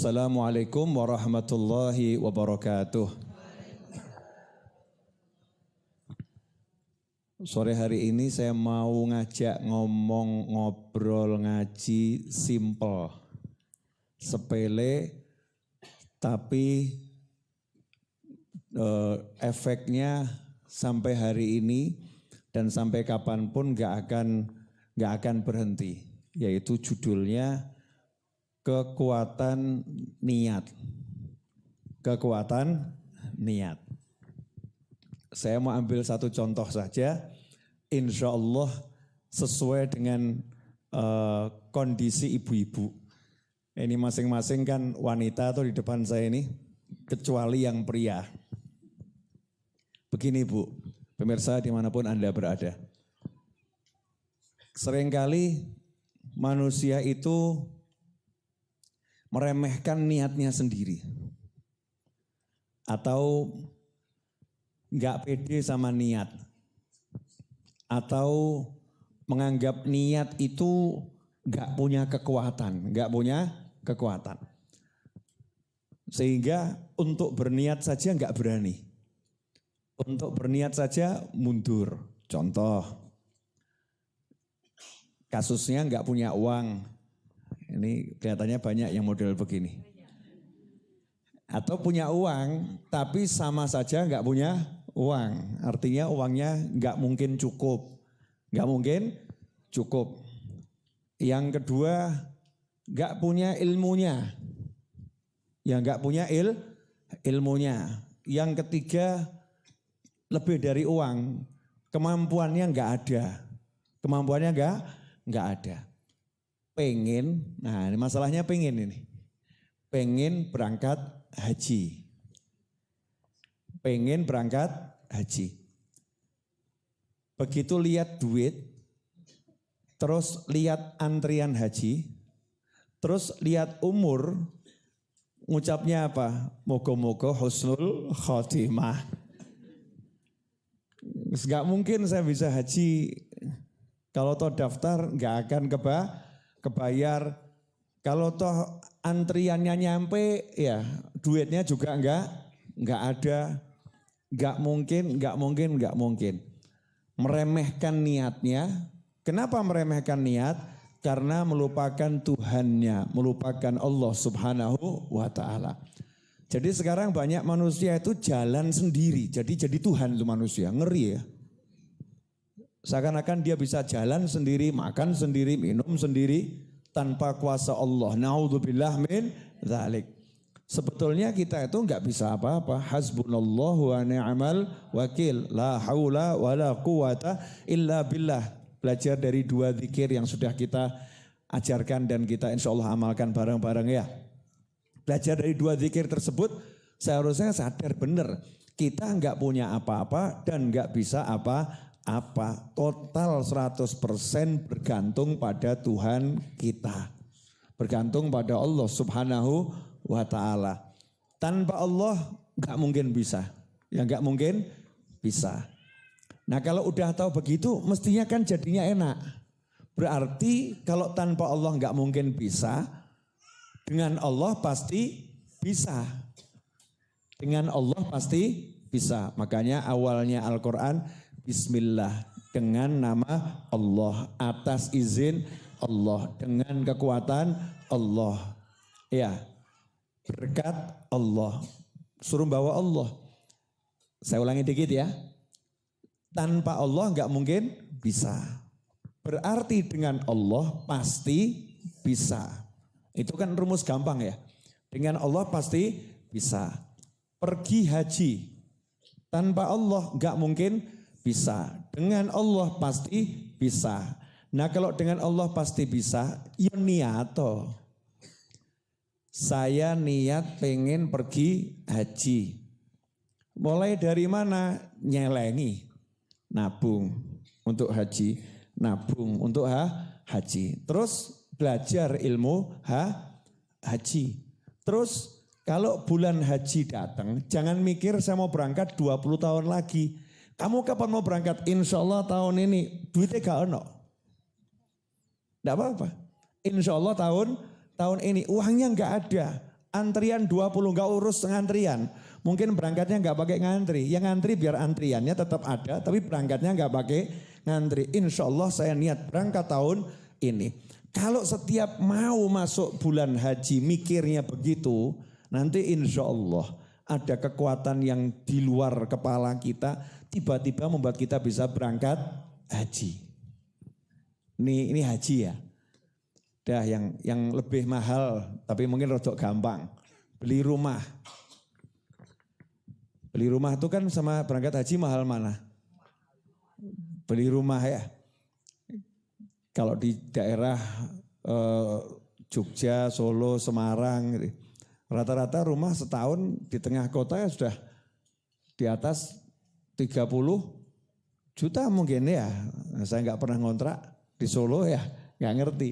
Assalamualaikum warahmatullahi wabarakatuh. Sore hari ini saya mau ngajak ngobrol ngaji simple, sepele, tapi efeknya sampai hari ini dan sampai kapanpun gak akan berhenti. Yaitu judulnya kekuatan niat. Kekuatan niat. Saya mau ambil satu contoh saja. Insya Allah sesuai dengan kondisi ibu-ibu. Ini masing-masing kan wanita tuh di depan saya ini, kecuali yang pria. Begini Bu, pemirsa dimanapun Anda berada. Seringkali manusia itu meremehkan niatnya sendiri. Atau enggak pede sama niat. Atau menganggap niat itu enggak punya kekuatan. Sehingga untuk berniat saja enggak berani. Untuk berniat saja mundur. Contoh, kasusnya enggak punya uang. Ini kelihatannya banyak yang model begini. Atau punya uang, tapi sama saja nggak punya uang. Artinya uangnya nggak mungkin cukup. Nggak mungkin cukup. Yang kedua, nggak punya ilmunya. Yang nggak punya ilmunya. Yang ketiga, lebih dari uang. Kemampuannya nggak ada. Kemampuannya nggak ada. Pengen, nah ini masalahnya pengen ini. Pengen berangkat haji. Pengen berangkat haji. Begitu lihat duit, terus lihat antrian haji, terus lihat umur, ngucapnya apa? Moga-moga husnul khotimah. Gak mungkin saya bisa haji, kalau toh daftar gak akan kebayar. Kalau toh antriannya nyampe, ya duitnya juga enggak ada. Enggak mungkin. Meremehkan niatnya. Kenapa meremehkan niat? Karena melupakan Tuhannya, melupakan Allah Subhanahu wa ta'ala. Jadi sekarang banyak manusia itu jalan sendiri, jadi Tuhan itu manusia, ngeri ya. Seakan-akan dia bisa jalan sendiri, makan sendiri, minum sendiri, tanpa kuasa Allah. Na'udzubillah min dzalik. Sebetulnya kita itu enggak bisa apa-apa. Hasbunallahu wa ni'mal wakil. La haula wa la quwata illa billah. Belajar dari dua zikir yang sudah kita ajarkan dan kita insya Allah amalkan bareng-bareng ya. Belajar dari dua zikir tersebut, seharusnya sadar benar. Kita enggak punya apa-apa dan enggak bisa apa-apa. Total 100% bergantung pada Tuhan kita. Bergantung pada Allah Subhanahu wa ta'ala. Tanpa Allah gak mungkin bisa. Ya gak mungkin bisa. Nah kalau udah tahu begitu mestinya kan jadinya enak. Berarti kalau tanpa Allah gak mungkin bisa, dengan Allah pasti bisa. Dengan Allah pasti bisa. Makanya awalnya Al-Quran, Bismillah, dengan nama Allah, atas izin Allah, dengan kekuatan Allah. Ya, berkat Allah, suruh bawa Allah. Saya ulangi dikit ya. Tanpa Allah nggak mungkin bisa. Berarti dengan Allah pasti bisa. Itu kan rumus gampang ya. Dengan Allah pasti bisa. Pergi haji, tanpa Allah nggak mungkin bisa. Dengan Allah pasti bisa. Nah kalau dengan Allah pasti bisa, ya niato. Saya niat pengen pergi haji. Mulai dari mana? Nyelengi. Nabung untuk haji. Nabung untuk haji. Terus belajar ilmu haji. Terus kalau bulan haji datang, jangan mikir saya mau berangkat 20 tahun lagi. Kamu kapan mau berangkat? Insya Allah tahun ini. Duitnya gak ono. Tidak apa-apa. Insya Allah tahun ini uangnya gak ada. Antrian 20 nggak urus ngantrian. Mungkin berangkatnya nggak pakai ngantri. Yang ngantri biar antriannya tetap ada, tapi berangkatnya nggak pakai ngantri. Insya Allah saya niat berangkat tahun ini. Kalau setiap mau masuk bulan haji mikirnya begitu, nanti insya Allah ada kekuatan yang di luar kepala kita, tiba-tiba membuat kita bisa berangkat haji. Ini haji ya. Dah yang lebih mahal, tapi mungkin rodok gampang. Beli rumah. Beli rumah itu kan sama berangkat haji mahal mana? Beli rumah ya. Kalau di daerah Jogja, Solo, Semarang, rata-rata rumah setahun di tengah kota ya sudah di atas 30 juta mungkin ya. Saya nggak pernah ngontrak di Solo ya, nggak ngerti.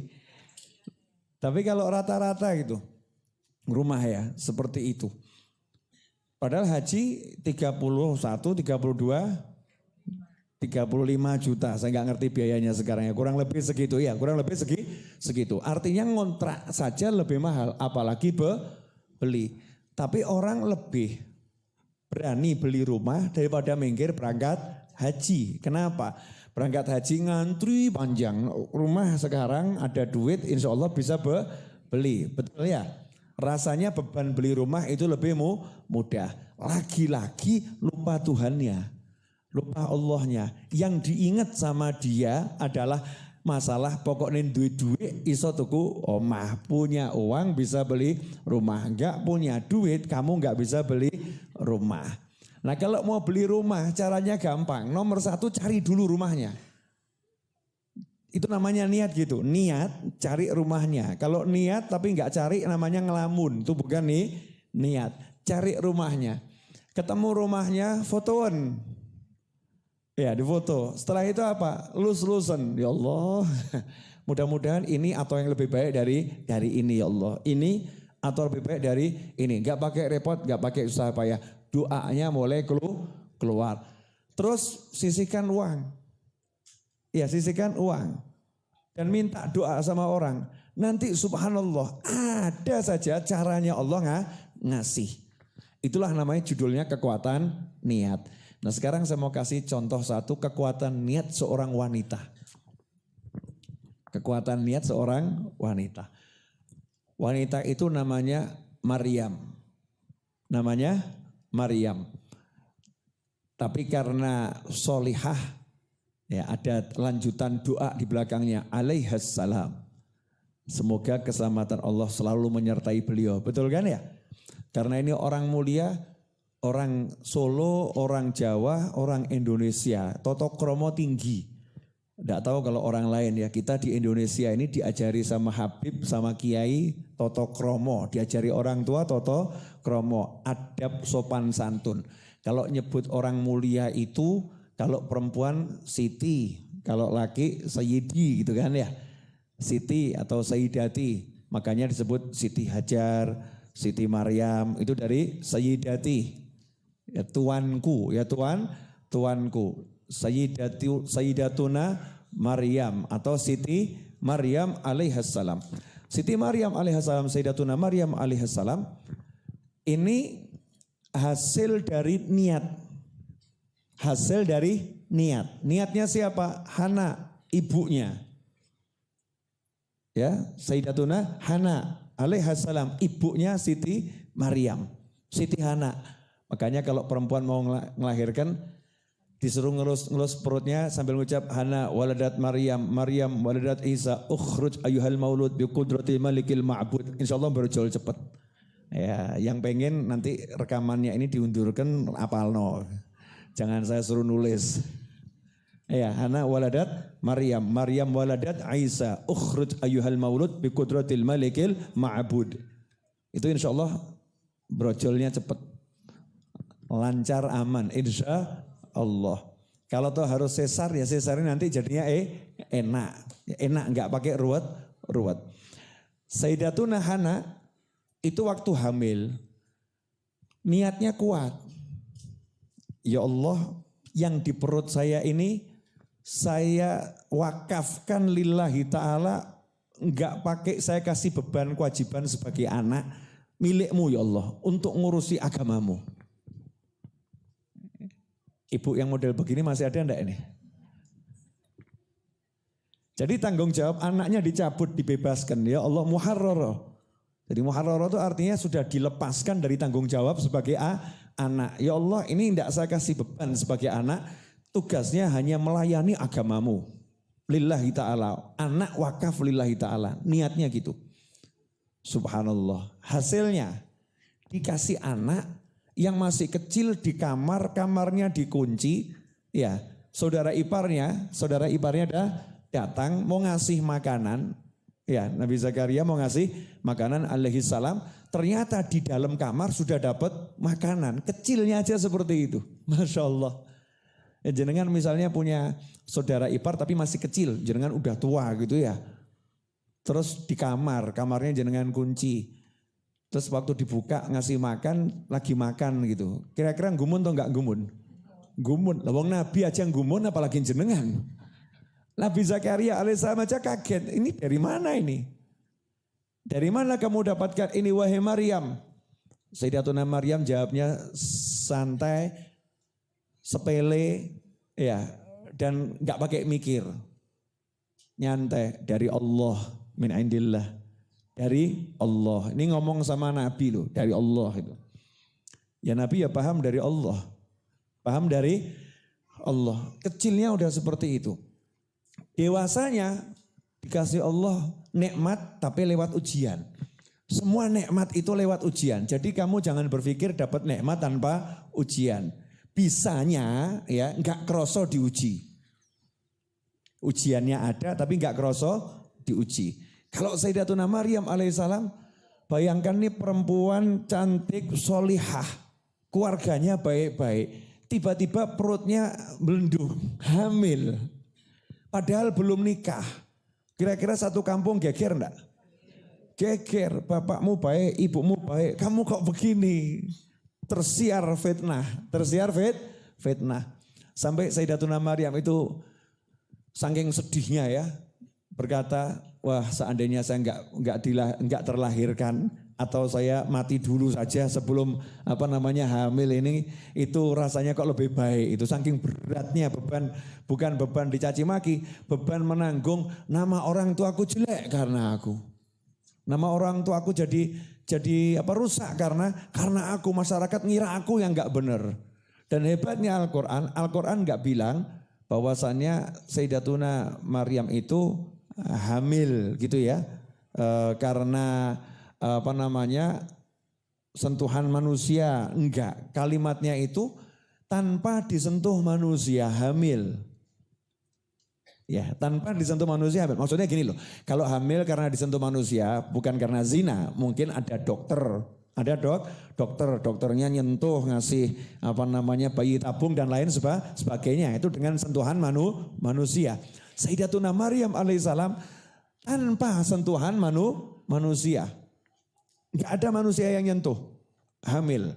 Tapi kalau rata-rata gitu, rumah ya seperti itu. Padahal haji 31, 32, 35 juta. Saya nggak ngerti biayanya sekarang ya. Kurang lebih segitu ya. Kurang lebih segitu. Artinya ngontrak saja lebih mahal. Apalagi beli. Tapi orang lebih berani beli rumah daripada minggir berangkat haji. Kenapa? Berangkat haji ngantri panjang. Rumah sekarang ada duit insya Allah bisa beli. Betul ya? Rasanya beban beli rumah itu lebih mudah. Lagi-lagi lupa Tuhannya, lupa Allahnya. Yang diingat sama dia adalah masalah pokoknya duit-duit iso tuku omah. Punya uang bisa beli rumah. Enggak punya duit kamu enggak bisa beli rumah. Nah kalau mau beli rumah caranya gampang. Nomor satu cari dulu rumahnya. Itu namanya niat gitu. Niat cari rumahnya. Kalau niat tapi nggak cari namanya ngelamun. Itu bukan niat. Cari rumahnya. Ketemu rumahnya fotoan. Ya difoto. Setelah itu apa? Lus-lusen. Ya Allah. Mudah-mudahan ini atau yang lebih baik dari ini ya Allah. Ini atau lebih baik dari ini. Nggak pakai repot, nggak pakai usaha payah. Doanya mulai keluar. Terus sisihkan uang. Ya sisihkan uang dan minta doa sama orang. Nanti subhanallah ada saja caranya Allah ngasih. Itulah namanya judulnya kekuatan niat. Nah sekarang saya mau kasih contoh satu kekuatan niat seorang wanita. Kekuatan niat seorang wanita. Wanita itu namanya Maryam. Namanya Maryam. Tapi karena solihah. Ya, ada lanjutan doa di belakangnya alaihassalam. Semoga keselamatan Allah selalu menyertai beliau. Betul kan ya? Karena ini orang mulia, orang Solo, orang Jawa, orang Indonesia. Toto kromo tinggi. Tidak tahu kalau orang lain ya. Kita di Indonesia ini diajari sama Habib, sama Kiai, toto kromo. Diajari orang tua toto kromo. Adab sopan santun. Kalau nyebut orang mulia itu kalau perempuan Siti, kalau laki Sayyidi gitu kan ya. Siti atau Sayyidati, makanya disebut Siti Hajar, Siti Maryam, itu dari Sayyidati. Ya tuanku, ya tuanku. Sayyidatuna Maryam atau Siti Maryam alaihassalam. Siti Maryam alaihassalam, Sayyidatuna Maryam alaihassalam ini hasil dari niat. Hasil dari niat. Niatnya siapa? Hana, ibunya. Ya, Sayyidatuna Hana alaihassalam, ibunya Siti Maryam. Siti Hana. Makanya kalau perempuan mau melahirkan disuruh ngelus perutnya sambil mengucap Hana waladat Maryam, Maryam waladat Isa, ukhruj ayyuhal maulud bi qudratil malikil ma'bud. Insyaallah berjual cepat. Ya, yang pengen nanti rekamannya ini diundurkan apalno. Jangan saya suruh nulis. Ya, Hana waladat Maryam, Maryam waladat Isa, ukhruj ayyuhal maulud bi qudratil malikil ma'bud. Itu insyaallah brojolnya cepat. Lancar aman insya Allah. Kalau tuh harus sesar ya sesarnya nanti jadinya enak. Enak enggak pakai ruwet. Sayyidatuna Hana itu waktu hamil niatnya kuat. Ya Allah, yang di perut saya ini saya wakafkan lillahi ta'ala, enggak pakai saya kasih beban kewajiban sebagai anak. milikmu ya Allah untuk ngurusi agamamu. Ibu yang model begini masih ada enggak ini? Jadi tanggung jawab anaknya dicabut, dibebaskan. Ya Allah muharrara. Jadi muharrara itu artinya sudah dilepaskan dari tanggung jawab sebagai anak. Ya Allah ini tidak saya kasih beban sebagai anak. Tugasnya hanya melayani agamamu. Lillahi ta'ala. Anak wakaf lillahi ta'ala. Niatnya gitu. Subhanallah. Hasilnya dikasih anak yang masih kecil di kamar, kamarnya dikunci. Ya, saudara iparnya datang mau ngasih makanan. Ya, Nabi Zakaria mau ngasih makanan alaihi salam. Ternyata di dalam kamar sudah dapat makanan. Kecilnya aja seperti itu. Masya Allah. Ya, jenengan misalnya punya saudara ipar tapi masih kecil. Jenengan udah tua gitu ya. Terus di kamarnya jenengan kunci. Terus waktu dibuka ngasih makan, lagi makan gitu. Kira-kira gumun atau enggak gumun? Gumun. Lawang Nabi aja gumun apalagi jenengan. Nabi Zakaria alaihissalam aja kaget. Ini dari mana ini? Dari mana kamu dapatkan ini wahai Maryam? Sayyidatuna Maryam jawabnya santai, sepele, ya, dan enggak pakai mikir. Nyantai dari Allah, min indillah. Dari Allah. Ini ngomong sama Nabi loh, dari Allah itu. Ya Nabi ya paham dari Allah. Paham dari Allah. Kecilnya udah seperti itu. Dewasanya dikasih Allah nikmat tapi lewat ujian. Semua nikmat itu lewat ujian. Jadi kamu jangan berpikir dapat nikmat tanpa ujian. Bisanya ya enggak kroso diuji. Ujiannya ada tapi enggak kroso diuji. Kalau Sayyidatuna Maryam alaihissalam, bayangkan nih perempuan cantik, solihah, keluarganya baik-baik. Tiba-tiba perutnya belendung, hamil. Padahal belum nikah. Kira-kira satu kampung geger enggak? Geger, bapakmu baik, ibumu baik, kamu kok begini? Tersiar fitnah. Sampai Sayyidatuna Maryam itu saking sedihnya ya, berkata, wah seandainya saya enggak terlahirkan atau saya mati dulu saja sebelum hamil ini, itu rasanya kok lebih baik. Itu saking beratnya beban, bukan beban dicaci maki, beban menanggung nama orang tuaku jelek karena aku. Nama orang tuaku jadi rusak karena aku, masyarakat ngira aku yang enggak benar. Dan hebatnya Al-Quran enggak bilang bahwasannya Sayyidatuna Maryam itu hamil gitu ya, karena sentuhan manusia, enggak. Kalimatnya itu tanpa disentuh manusia hamil. Ya, tanpa disentuh manusia hamil. Maksudnya gini loh, kalau hamil karena disentuh manusia bukan karena zina, mungkin ada dokter. Ada dokternya nyentuh ngasih bayi tabung dan lain sebagainya. Itu dengan sentuhan manusia. Sayyidatuna Maryam alaihissalam tanpa sentuhan manusia. Enggak ada manusia yang nyentuh. Hamil.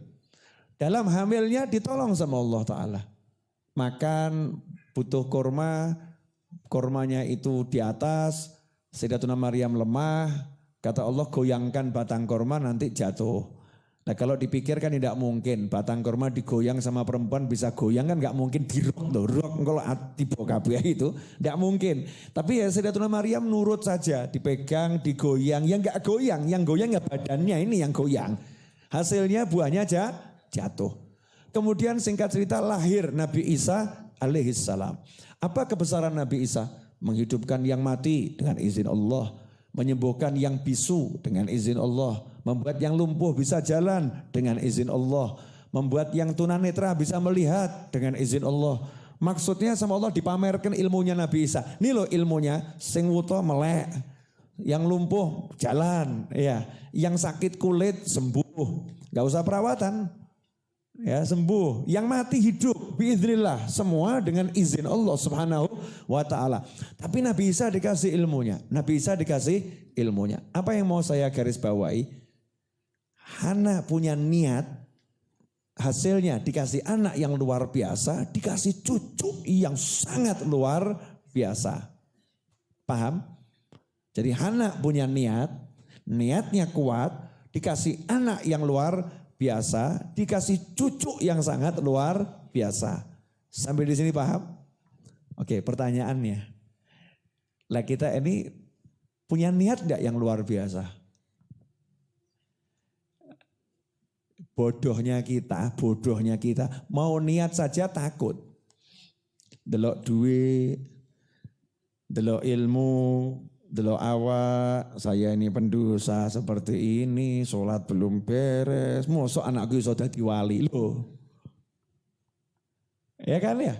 Dalam hamilnya ditolong sama Allah Ta'ala. Makan, butuh kormanya itu di atas. Sayyidatuna Maryam lemah. Kata Allah goyangkan batang korma nanti jatuh. Nah kalau dipikirkan tidak mungkin batang korma digoyang sama perempuan bisa goyang kan nggak mungkin dirok kalau tiba kabeh itu nggak mungkin. Tapi ya Sayyidatuna Maryam nurut saja, dipegang, digoyang, yang nggak goyang, yang goyang ya badannya ini yang goyang. Hasilnya buahnya aja jatuh. Kemudian singkat cerita lahir Nabi Isa alaihissalam. Apa kebesaran Nabi Isa? Menghidupkan yang mati dengan izin Allah. Menyembuhkan yang bisu dengan izin Allah. Membuat yang lumpuh bisa jalan dengan izin Allah. Membuat yang tunanetra bisa melihat dengan izin Allah. Maksudnya sama Allah dipamerkan ilmunya Nabi Isa. Ini loh ilmunya, sing wuto melek. Yang lumpuh jalan. Ya. Yang sakit kulit sembuh. Gak usah perawatan. Ya sembuh, yang mati hidup biiznillah, semua dengan izin Allah Subhanahu wa taala. Tapi Nabi Isa dikasih ilmunya. Apa yang mau saya garis bawahi? Hana punya niat, hasilnya dikasih anak yang luar biasa, dikasih cucu yang sangat luar biasa. Paham? Jadi Hana punya niatnya kuat, dikasih anak yang luar biasa, dikasih cucu yang sangat luar biasa. Sampai di sini paham? Oke, pertanyaannya. Lah kita ini punya niat enggak yang luar biasa? Bodohnya kita mau niat saja takut. Delok duit, delok ilmu, delok awak, saya ini pendosa seperti ini, sholat belum beres, mosok anakku iso dadi wali loh. Ya kan ya?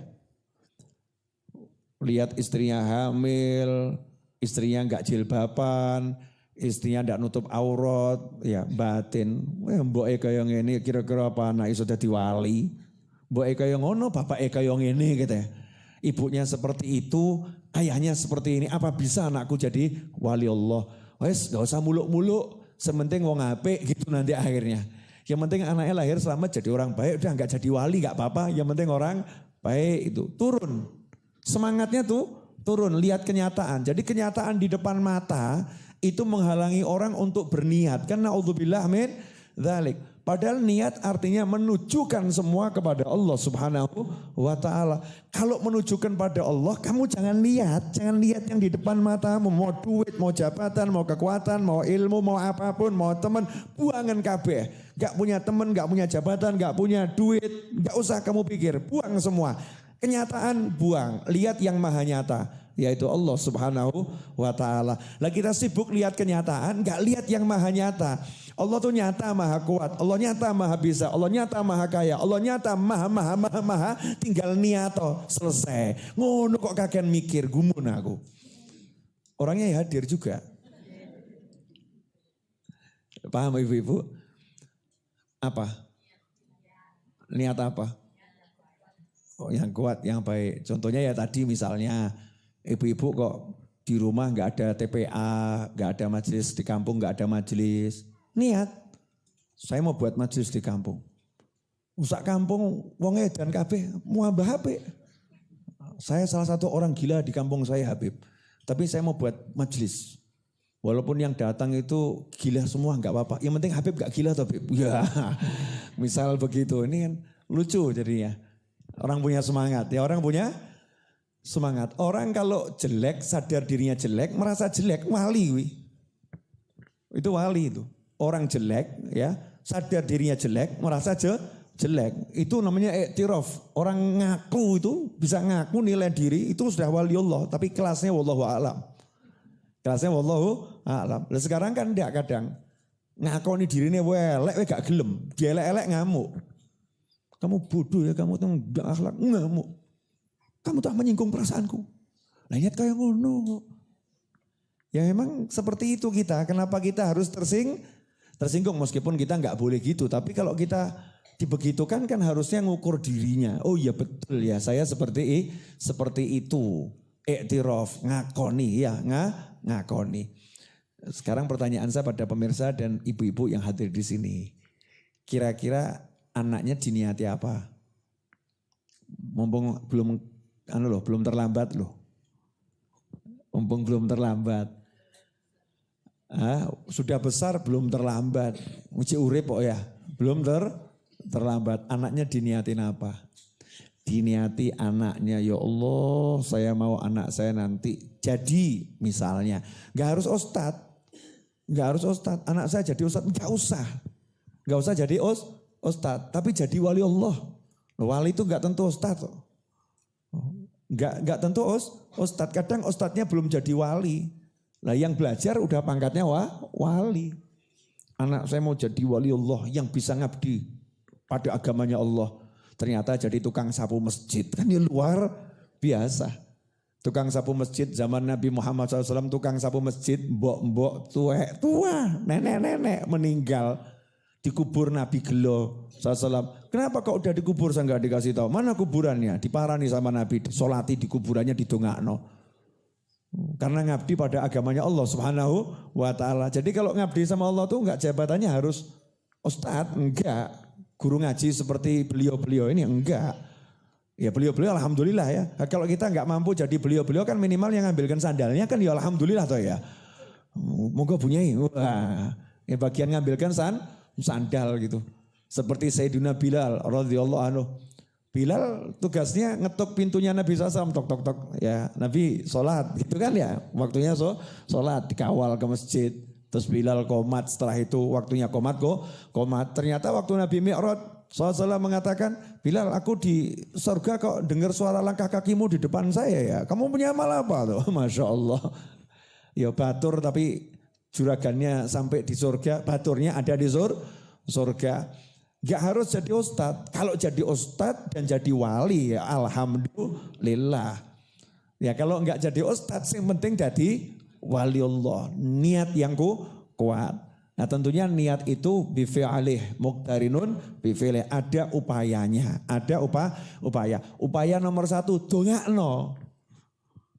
Lihat istrinya hamil, istrinya enggak jilbaban, istrinya ndak nutup aurat, ya batin. Mboke kaya ngene kira-kira apa anak iso dadi wali. Mboke kaya ngono, bapake kaya ngene gitu ya. Ibunya seperti itu, ayahnya seperti ini, apa bisa anakku jadi wali Allah? Wes gak usah muluk-muluk, sementing wong apik gitu nanti akhirnya. Yang penting anaknya lahir selamat jadi orang baik, udah gak jadi wali gak apa-apa, yang penting orang baik itu. Turun, semangatnya tuh turun, lihat kenyataan. Jadi kenyataan di depan mata itu menghalangi orang untuk berniat. Karena naudzubillah min dzalik. Padahal niat artinya menunjukkan semua kepada Allah Subhanahu wa taala. Kalau menunjukkan pada Allah, kamu jangan lihat yang di depan matamu, mau duit, mau jabatan, mau kekuatan, mau ilmu, mau apapun, mau teman, buangan kabeh. Gak punya teman, gak punya jabatan, gak punya duit, gak usah kamu pikir, buang semua. Kenyataan buang, lihat yang maha nyata, yaitu Allah Subhanahu wa taala. Lah kita sibuk lihat kenyataan, gak lihat yang maha nyata. Allah tuh nyata maha kuat, Allah nyata maha bisa, Allah nyata maha kaya, Allah nyata maha, tinggal niato, selesai. Ngono kok kakek mikir, gumun aku. Orangnya ya hadir juga. Paham ibu-ibu? Apa? Niat apa? Oh, yang kuat, yang baik. Contohnya ya tadi misalnya ibu-ibu kok di rumah nggak ada TPA, nggak ada majelis di kampung, nggak ada majelis. Niat, saya mau buat majelis di kampung. Usak kampung, wong edan kabeh, mau ambah HP. Saya salah satu orang gila di kampung saya Habib. Tapi saya mau buat majelis. Walaupun yang datang itu gila semua nggak apa-apa. Yang penting Habib gak gila Habib. Ya, misal begitu. Ini kan lucu jadinya. Orang punya semangat. Ya orang punya semangat. Orang kalau jelek, sadar dirinya jelek, merasa jelek, wali. Itu wali itu. Orang jelek ya, sadar dirinya jelek, merasa jelek. Itu namanya iktiraf. Orang ngaku itu, bisa ngaku nilai diri, itu sudah wali Allah. Tapi kelasnya wallahu a'lam. Kelasnya wallahu a'lam. Lah sekarang kan enggak kadang. Ngakoni dirine welek, gak gelem. Dielek-elek ngamuk. Kamu bodoh ya, kamu tuh enggak akhlak, ngamuk. Kamu tak menyinggung perasaanku. Lah ingat kayak ngono. Ya memang seperti itu kita. Kenapa kita harus tersinggung meskipun kita nggak boleh gitu. Tapi kalau kita dibegitukan kan harusnya ngukur dirinya. Oh iya betul ya, saya seperti itu. Iktiraf, ngakoni ya, ngakoni. Sekarang pertanyaan saya pada pemirsa dan ibu-ibu yang hadir di sini. Kira-kira anaknya diniati apa? Mumpung belum terlambat loh. Mumpung belum terlambat. Sudah besar belum terlambat. Uji urip kok ya. Belum terlambat. Anaknya diniatin apa? Diniati anaknya, ya Allah saya mau anak saya nanti jadi misalnya. Gak harus ustadz. Anak saya jadi ustadz. Gak usah jadi ustadz. Tapi jadi wali Allah. Wali itu gak tentu ustadz. Gak tentu ustadz. Kadang ustadznya belum jadi wali. Lah yang belajar udah pangkatnya wali. Anak saya mau jadi wali Allah yang bisa ngabdi pada agamanya Allah. Ternyata jadi tukang sapu masjid. Kan ya luar biasa. Tukang sapu masjid zaman Nabi Muhammad SAW, tukang sapu masjid, mbok-mbok, tua, nenek-nenek meninggal. Dikubur Nabi Gelo SAW. Kenapa kok udah dikubur saya nggak dikasih tahu? Mana kuburannya? Diparani sama Nabi, disolati di kuburannya, didongakno. Karena ngabdi pada agamanya Allah Subhanahu wa taala. Jadi kalau ngabdi sama Allah tuh enggak jabatannya harus ustadz, enggak. Guru ngaji seperti beliau-beliau ini enggak. Ya beliau-beliau alhamdulillah ya. Kalau kita enggak mampu jadi beliau-beliau kan minimal yang ngambilkan sandalnya kan ya alhamdulillah toh ya. Moga punyai. Wah, bagian ngambilkan sandal gitu. Seperti Sayyidina Bilal radhiyallahu anhu. Bilal tugasnya ngetuk pintunya Nabi SAW, tok tok tok, ya Nabi sholat gitu kan ya, waktunya sholat dikawal ke masjid. Terus Bilal komat, setelah itu waktunya komat ternyata waktu Nabi Mi'raj SAW mengatakan, Bilal aku di surga kok dengar suara langkah kakimu di depan saya ya, kamu punya amal apa tuh? Masya Allah, ya batur tapi juragannya sampai di surga, baturnya ada di surga. Gak harus jadi ustadz. Kalau jadi ustadz dan jadi wali ya alhamdulillah. Ya kalau enggak jadi ustadz yang penting jadi wali Allah. Niat yang kuat. Nah tentunya niat itu bifi'alih muqtarinun bifi'alih. Ada upayanya. Ada upaya. Upaya nomor 1 dongakno.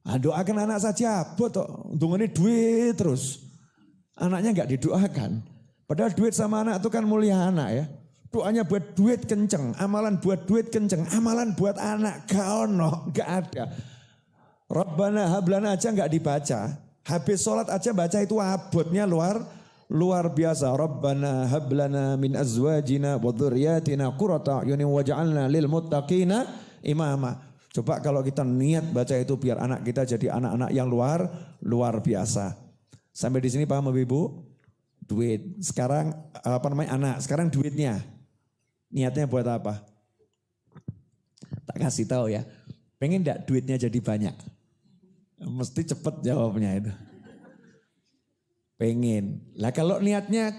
Doakan anak saja. Dongane duit terus. Anaknya enggak didoakan. Padahal duit sama anak itu kan mulia anak ya. Doanya buat duit kenceng, amalan buat duit kenceng, amalan buat anak gak ada. Rabbana hablana aja gak dibaca. Habis sholat aja baca itu abotnya luar biasa. Rabbana hablana min azwajina wa dzurriyyatina qurrata a'yunin waj'alna lil muttaqina imama. Coba kalau kita niat baca itu biar anak kita jadi anak-anak yang luar biasa. Sampai di sini paham Ibu? Duit. Sekarang anak, sekarang duitnya. Niatnya buat apa? Tak kasih tahu ya. Pengen enggak duitnya jadi banyak? Mesti cepet jawabnya itu. Pengen. Lah kalau niatnya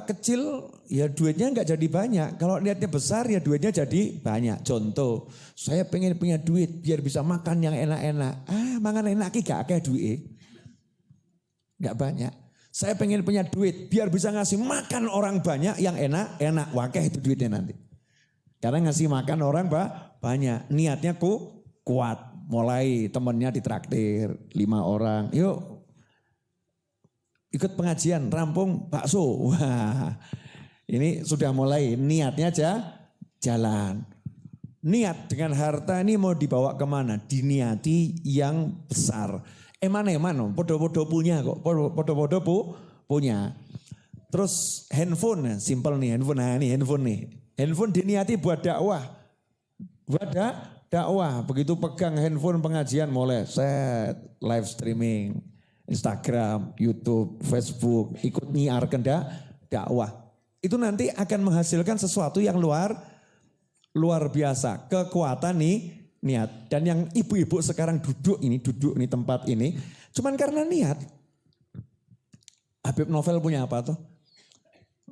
kecil ya duitnya enggak jadi banyak. Kalau niatnya besar ya duitnya jadi banyak. Contoh, saya pengen punya duit biar bisa makan yang enak-enak. Makan enak gak kayak duit. Enggak banyak. Saya pengen punya duit biar bisa ngasih makan orang banyak yang enak. Wakeh itu duitnya nanti. Karena ngasih makan orang banyak. Niatnya kuat. Mulai temennya ditraktir 5 orang. Yuk ikut pengajian rampung bakso. Wah ini sudah mulai niatnya aja jalan. Niat dengan harta ini mau dibawa kemana? Diniati yang besar. Eman-eman, podo-podo punya kok, podo-podo punya. Terus handphone, simple nih handphone, handphone diniati buat dakwah. Buat dakwah, begitu pegang handphone pengajian mulai set, live streaming, Instagram, YouTube, Facebook, ikut nyiarkan dakwah. Itu nanti akan menghasilkan sesuatu yang luar biasa, kekuatan nih. Niat. Dan yang ibu-ibu sekarang duduk ini tempat ini. Cuman karena niat. Habib Novel punya apa tuh?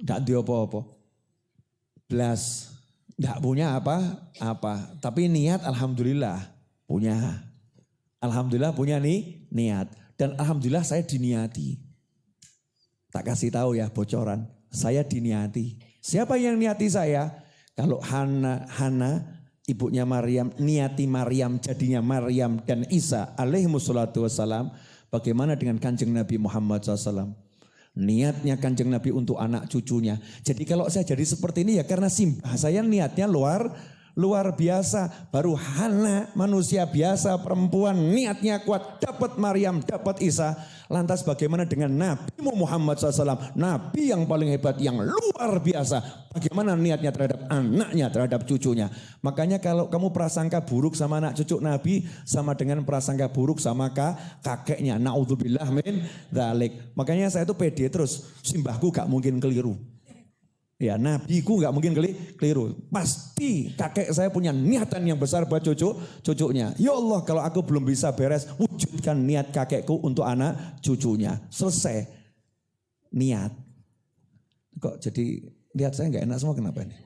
Gak ada apa-apa. Belas. Gak punya apa-apa. Tapi niat alhamdulillah punya. Alhamdulillah punya niat. Dan alhamdulillah saya diniati. Tak kasih tahu ya bocoran. Saya diniati. Siapa yang niati saya? Kalau Hana ibunya Maryam, niati Maryam jadinya Maryam dan Isa alaihimussalatu wassalam. Bagaimana dengan kanjeng Nabi Muhammad SAW? Niatnya kanjeng Nabi untuk anak cucunya. Jadi kalau saya jadi seperti ini ya karena simbah saya niatnya luar biasa. Baru Hana manusia biasa perempuan niatnya kuat. Dapat Maryam, dapat Isa. Lantas bagaimana dengan Nabi Muhammad SAW? Nabi yang paling hebat, yang luar biasa. Bagaimana niatnya terhadap anaknya, terhadap cucunya. Makanya kalau kamu prasangka buruk sama anak cucu Nabi, sama dengan prasangka buruk sama kakeknya. Na'udzubillah min dzalik. Makanya saya tuh pede terus, simbahku gak mungkin keliru. Ya nabiku gak mungkin keliru. Pasti kakek saya punya niatan yang besar buat cucunya. Ya Allah kalau aku belum bisa beres, wujudkan niat kakekku untuk anak cucunya. Selesai. Niat. Kok jadi lihat saya gak enak semua kenapa nih?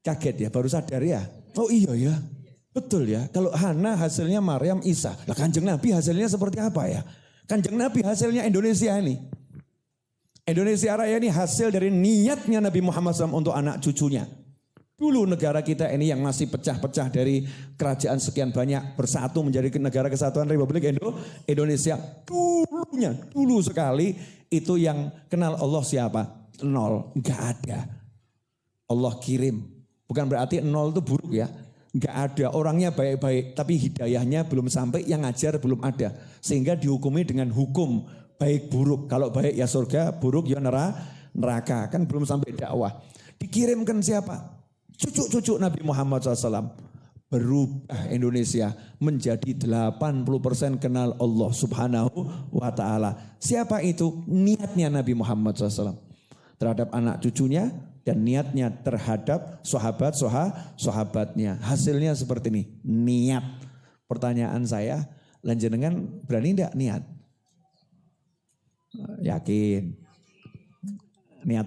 Kaget ya, baru sadar ya. Oh iya ya, betul ya. Kalau Hana hasilnya Maryam Isa. Lah kanjeng Nabi hasilnya seperti apa ya? Kanjeng Nabi hasilnya Indonesia ini. Indonesia Raya ini hasil dari niatnya Nabi Muhammad SAW untuk anak cucunya. Dulu negara kita ini yang masih pecah-pecah dari kerajaan sekian banyak bersatu menjadi negara kesatuan Republik Indonesia. Dulu sekali itu yang kenal Allah siapa? 0, enggak ada. Allah kirim. Bukan berarti 0 itu buruk ya. Enggak ada, orangnya baik-baik tapi hidayahnya belum sampai, yang ngajar belum ada. Sehingga dihukumi dengan hukum baik buruk. Kalau baik ya surga, buruk ya neraka. Kan belum sampai dakwah. Dikirimkan siapa? Cucu-cucu Nabi Muhammad SAW. Berubah Indonesia menjadi 80% kenal Allah Subhanahu wa ta'ala. Siapa itu? Niatnya Nabi Muhammad SAW. Terhadap anak cucunya dan niatnya terhadap sahabatnya. Hasilnya seperti ini, niat. Pertanyaan saya, lanjenengan berani enggak niat? Yakin? Niat